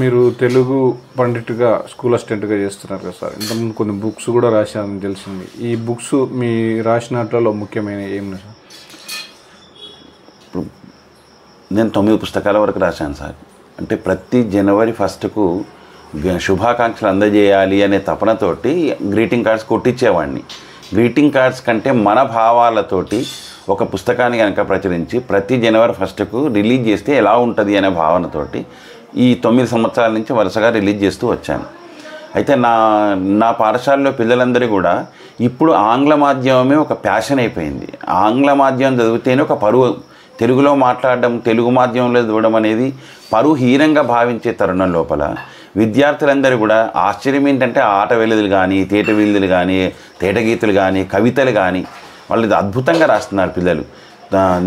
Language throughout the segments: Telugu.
మీరు తెలుగు పండిట్గా స్కూల్ అసిస్టెంట్గా చేస్తున్నారు కదా సార్. ఇంతకుముందు కొన్ని బుక్స్ కూడా రాశారని తెలిసింది. ఈ బుక్స్ మీ రాసినట్లలో ముఖ్యమైన ఏమి సార్? ఇప్పుడు నేను 9 పుస్తకాల వరకు రాశాను సార్. అంటే ప్రతి జనవరి 1కు శుభాకాంక్షలు అందజేయాలి అనే తపనతోటి గ్రీటింగ్ కార్డ్స్ కొట్టించేవాడిని. గ్రీటింగ్ కార్డ్స్ కంటే మన భావాలతోటి ఒక పుస్తకాన్ని కనుక ప్రచురించి ప్రతి జనవరి 1కు రిలీజ్ చేస్తే ఎలా ఉంటుంది అనే భావనతోటి ఈ 9 సంవత్సరాల నుంచి వరుసగా రిలీజ్ చేస్తూ వచ్చాను. అయితే నా పాఠశాలలో పిల్లలందరూ కూడా ఇప్పుడు ఆంగ్ల మాధ్యమమే ఒక ప్యాషన్ అయిపోయింది. ఆంగ్ల మాధ్యమం చదివితేనే ఒక పరువు, తెలుగులో మాట్లాడడం, తెలుగు మాధ్యమంలో చదవడం అనేది పరువుహీనంగా భావించే తరుణం లోపల విద్యార్థులందరూ కూడా ఆశ్చర్యం ఏంటంటే ఆట వెలుదులు కానీ, తేట వీలుదులు కానీ, తేటగీతలు కానీ, కవితలు కానీ వాళ్ళు అద్భుతంగా రాస్తున్నారు పిల్లలు.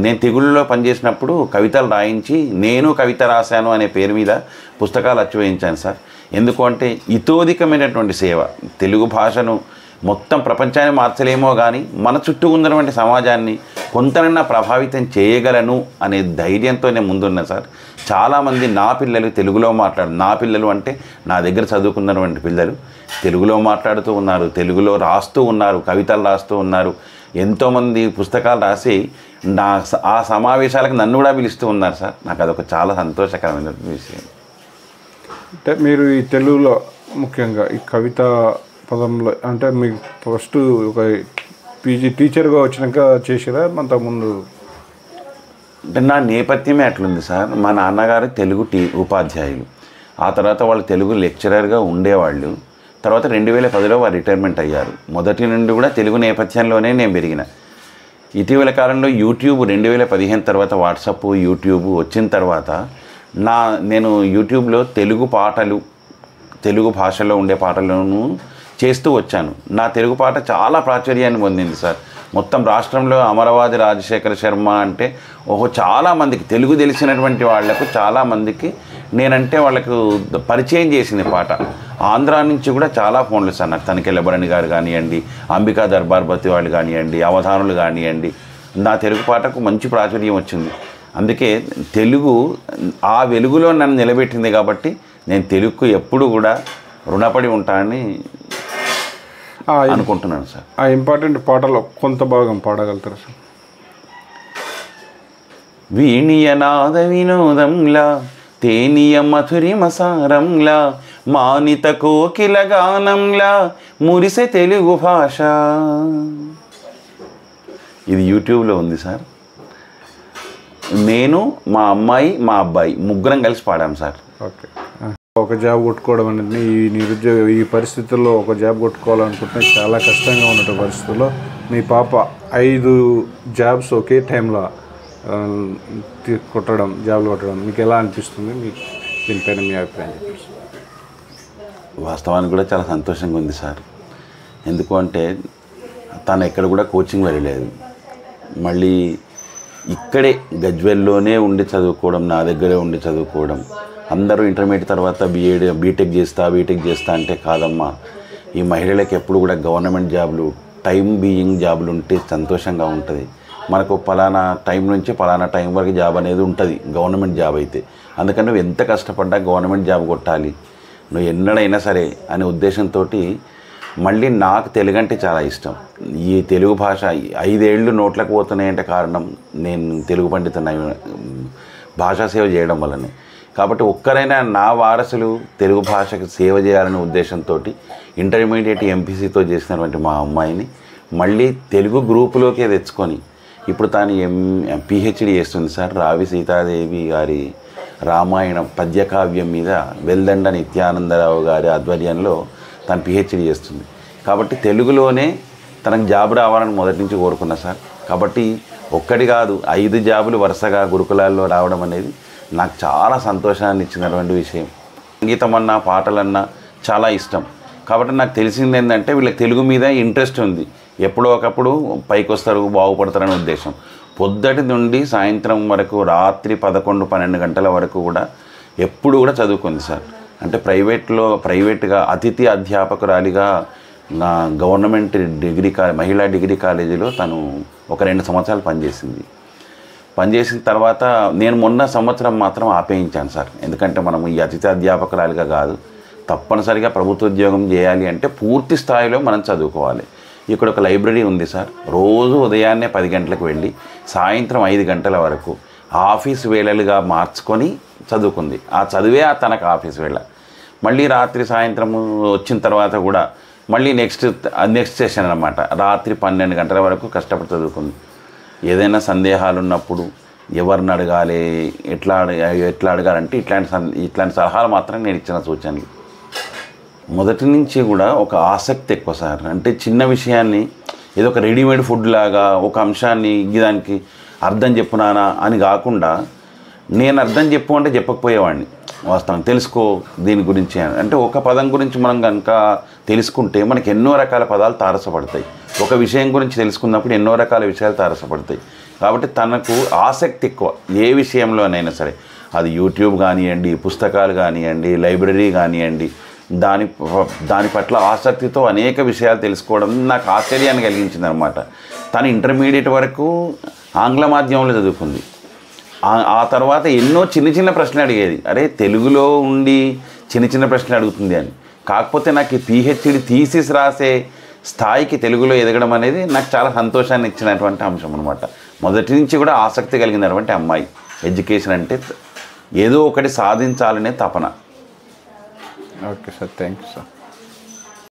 నేను తెగుళ్ళలో పనిచేసినప్పుడు కవితలు రాయించి నేను కవిత రాశాను అనే పేరు మీద పుస్తకాలు అచ్చువేయించాను సార్. ఎందుకు అంటే ఇతోధికమైనటువంటి సేవ, తెలుగు భాషను మొత్తం ప్రపంచాన్ని మార్చలేమో కానీ మన చుట్టూ ఉన్నటువంటి సమాజాన్ని కొంతనన్నా ప్రభావితం చేయగలను అనే ధైర్యంతో నేను ముందున్నాను సార్. చాలామంది నా పిల్లలు తెలుగులో నా పిల్లలు అంటే నా దగ్గర చదువుకున్నటువంటి పిల్లలు తెలుగులో మాట్లాడుతూ ఉన్నారు, తెలుగులో రాస్తూ ఉన్నారు, కవితలు రాస్తూ ఉన్నారు. ఎంతోమంది పుస్తకాలు రాసి ఆ సమావేశాలకు నన్ను కూడా పిలుస్తూ ఉన్నారు సార్. నాకు అదొక చాలా సంతోషకరమైన విషయం. అంటే మీరు ఈ తెలుగులో ముఖ్యంగా ఈ కవిత పదంలో అంటే మీకు ఫస్ట్ ఒక పీజీ టీచర్గా వచ్చినాక చేసిరా అంతకుముందు? అంటే నా నేపథ్యమే అట్లుంది సార్. మా నాన్నగారు తెలుగు ఉపాధ్యాయులు, ఆ తర్వాత వాళ్ళు తెలుగు లెక్చరర్గా ఉండేవాళ్ళు. తర్వాత 2010లో వారు రిటైర్మెంట్ అయ్యారు. మొదటి నుండి కూడా తెలుగు నేపథ్యంలోనే నేను పెరిగిన. ఇటీవల కాలంలో యూట్యూబ్ 2015 తర్వాత వాట్సాప్, యూట్యూబ్ వచ్చిన తర్వాత నేను యూట్యూబ్లో తెలుగు పాటలు, తెలుగు భాషలో ఉండే పాటలను చేస్తూ వచ్చాను. నా తెలుగు పాట చాలా ప్రాచుర్యాన్ని పొందింది సార్. మొత్తం రాష్ట్రంలో అమరవాది రాజశేఖర శర్మ అంటే చాలామందికి తెలుగు తెలిసినటువంటి వాళ్లకు చాలామందికి నేనంటే వాళ్ళకు పరిచయం చేసింది పాట. ఆంధ్ర నుంచి కూడా చాలా ఫోన్లు సార్ నాకు. తనికెళ్ళబరణి గారు కానివ్వండి, అంబికా దర్బార్బతి వాళ్ళు కానివ్వండి, అవధానులు కానివ్వండి, నా తెలుగు పాటకు మంచి ప్రాచుర్యం వచ్చింది. అందుకే తెలుగు ఆ వెలుగులో నన్ను నిలబెట్టింది కాబట్టి నేను తెలుగుకు ఎప్పుడు కూడా రుణపడి ఉంటానని అనుకుంటున్నాను సార్. ఆ ఇంపార్టెంట్ పాటలో కొంత భాగం పాడగలుగుతారు సార్? వీణియనాద వినోదంలా, తేనియ మధురిమసారంలా, మానిత కోకిల గానంలా మురిసె తెలుగు భాష. ఇది యూట్యూబ్లో ఉంది సార్. నేను, మా అమ్మాయి, మా అబ్బాయి ముగ్గురం కలిసి పాడాం సార్. ఓకే. ఒక జాబ్ కొట్టుకోవడం అనేది ఈ పరిస్థితుల్లో ఒక జాబ్ కొట్టుకోవాలనుకుంటే చాలా కష్టంగా ఉన్నటువంటి పరిస్థితుల్లో మీ పాప 5 జాబ్స్ ఒకే టైంలో జాబ్లు కొట్టడం మీకు ఎలా అనిపిస్తుంది? మీకు దీనిపైన మీ అభిప్రాయం చెప్పండి. వాస్తవానికి కూడా చాలా సంతోషంగా ఉంది సార్. ఎందుకు అంటే తను ఎక్కడ కూడా కోచింగ్ వెళ్ళలేదు. మళ్ళీ ఇక్కడే గజ్వెల్లోనే ఉండి చదువుకోవడం, నా దగ్గరే ఉండి చదువుకోవడం. అందరూ ఇంటర్మీడియట్ తర్వాత బీటెక్ చేస్తా అంటే కాదమ్మా, ఈ మహిళలకు ఎప్పుడు కూడా గవర్నమెంట్ జాబ్లు, టైం బీయింగ్ జాబులు ఉంటే సంతోషంగా ఉంటుంది. మనకు పలానా టైం నుంచి పలానా టైం వరకు జాబ్ అనేది ఉంటుంది గవర్నమెంట్ జాబ్ అయితే. అందుకని నువ్వు ఎంత కష్టపడ్డా గవర్నమెంట్ జాబ్ కొట్టాలి, నువ్వు ఎన్నడైనా సరే అనే ఉద్దేశంతో మళ్ళీ నాకు తెలుగు అంటే చాలా ఇష్టం. ఈ తెలుగు భాష 5 ఏళ్ళు నోట్లకు పోతున్నాయంటే కారణం నేను తెలుగు పండితున్న భాషా సేవ చేయడం వల్లనే. కాబట్టి ఒక్కరైనా నా వారసులు తెలుగు భాషకు సేవ చేయాలనే ఉద్దేశంతో ఇంటర్మీడియట్ ఎంపీసీతో చేసినటువంటి మా అమ్మాయిని మళ్ళీ తెలుగు గ్రూపులోకే తెచ్చుకొని ఇప్పుడు తాను పిహెచ్డి చేస్తుంది సార్. రావి సీతాదేవి గారి రామాయణం పద్యకావ్యం మీద వెల్దండ నిత్యానందరావు గారి ఆధ్వర్యంలో తను పిహెచ్డి చేస్తుంది. కాబట్టి తెలుగులోనే తనకు జాబ్ రావాలని మొదటి నుంచి కోరుకున్నా సార్. కాబట్టి ఒక్కటి కాదు 5 జాబులు వరుసగా గురుకులాల్లో రావడం అనేది నాకు చాలా సంతోషాన్ని ఇచ్చినటువంటి విషయం. సంగీతం అన్నా పాటలన్నా చాలా ఇష్టం. కాబట్టి నాకు తెలిసింది ఏంటంటే వీళ్ళకి తెలుగు మీద ఇంట్రెస్ట్ ఉంది. ఎప్పుడో ఒకప్పుడు పైకి వస్తారు, బాగుపడతారనే ఉద్దేశం. పొద్దుటి నుండి సాయంత్రం వరకు, రాత్రి 11-12 గంటల వరకు కూడా ఎప్పుడు కూడా చదువుకుంది సార్. అంటే ప్రైవేట్గా అతిథి అధ్యాపకురాలిగా నా గవర్నమెంట్ మహిళా డిగ్రీ కాలేజీలో తను ఒక 2 సంవత్సరాలు పనిచేసింది. పనిచేసిన తర్వాత నేను మొన్న సంవత్సరం మాత్రం ఆపేయించాను సార్. ఎందుకంటే మనం ఈ అతిథి అధ్యాపకురాలుగా కాదు, తప్పనిసరిగా ప్రభుత్వ ఉద్యోగం చేయాలి అంటే పూర్తి స్థాయిలో మనం చదువుకోవాలి. ఇక్కడ ఒక లైబ్రరీ ఉంది సార్. రోజు ఉదయాన్నే 10 గంటలకు వెళ్ళి సాయంత్రం 5 గంటల వరకు ఆఫీస్ వేళలుగా మార్చుకొని చదువుకుంది. ఆ చదివే తనకు ఆఫీస్ వేళ. మళ్ళీ రాత్రి సాయంత్రం వచ్చిన తర్వాత కూడా మళ్ళీ నెక్స్ట్ సెషన్ అన్నమాట. రాత్రి 12 గంటల వరకు కష్టపడి చదువుకుంది. ఏదైనా సందేహాలు ఉన్నప్పుడు ఎవరిని అడగాలి, ఎట్లా అడగాలంటే ఇట్లాంటి సలహాలు మాత్రం నేను ఇచ్చిన సూచనలు. మొదటి నుంచి కూడా ఒక ఆసక్తి ఎక్కువ సార్. అంటే చిన్న విషయాన్ని ఏదో ఒక రెడీమేడ్ ఫుడ్ లాగా ఒక అంశాన్ని దానికి అర్థం చెప్పునానా అని కాకుండా, నేను అర్థం చెప్పు అంటే చెప్పకపోయేవాడిని. వాస్తవం తెలుసుకో దీని గురించి అంటే ఒక పదం గురించి మనం కనుక తెలుసుకుంటే మనకి ఎన్నో రకాల పదాలు తారసపడతాయి. ఒక విషయం గురించి తెలుసుకున్నప్పుడు ఎన్నో రకాల విషయాలు తారసపడతాయి. కాబట్టి తనకు ఆసక్తి ఎక్కువ ఏ విషయంలోనైనా సరే. అది యూట్యూబ్ కానివ్వండి, పుస్తకాలు కానివ్వండి, లైబ్రరీ కానివ్వండి, దాని పట్ల ఆసక్తితో అనేక విషయాలు తెలుసుకోవడం నాకు ఆశ్చర్యాన్ని కలిగించింది అనమాట. తను ఇంటర్మీడియట్ వరకు ఆంగ్ల మాధ్యమంలో చదువుకుంది. ఆ తర్వాత ఎన్నో చిన్న ప్రశ్నలు అడిగేది. అరే తెలుగులో ఉండి చిన్న ప్రశ్నలు అడుగుతుంది అని. కాకపోతే నాకు ఈ పిహెచ్డి థీసిస్ రాసే స్థాయికి తెలుగులో ఎదగడం అనేది నాకు చాలా సంతోషాన్ని ఇచ్చినటువంటి అంశం అనమాట. మొదటి నుంచి కూడా ఆసక్తి కలిగినటువంటి అమ్మాయి. ఎడ్యుకేషన్ అంటే ఏదో ఒకటి సాధించాలనే తపన. Okay sir, thank you sir.